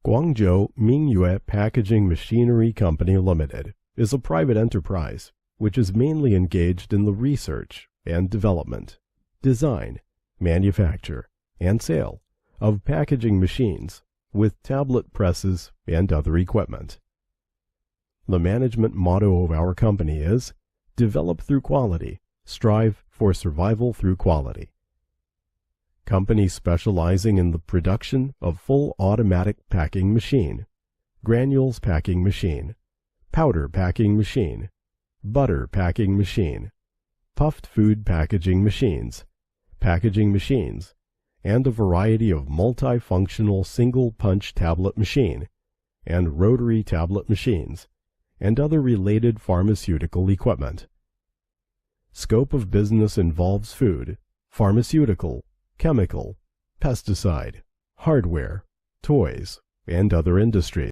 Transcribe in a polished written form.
Guangzhou Mingyue Packaging Machinery Company Limited is a private enterprise which is mainly engaged in the research and development, design, manufacture, and sale of packaging machines with tablet presses and other equipment. The management motto of our company is, "Develop through quality, strive for survival through quality." Company specializing in the production of full automatic packing machine, granules packing machine, powder packing machine, butter packing machine, puffed food packaging machines, and a variety of multifunctional single-punch tablet machine and rotary tablet machines, and other related pharmaceutical equipment. Scope of business involves food, pharmaceutical, chemical, pesticide, hardware, toys, and other industries.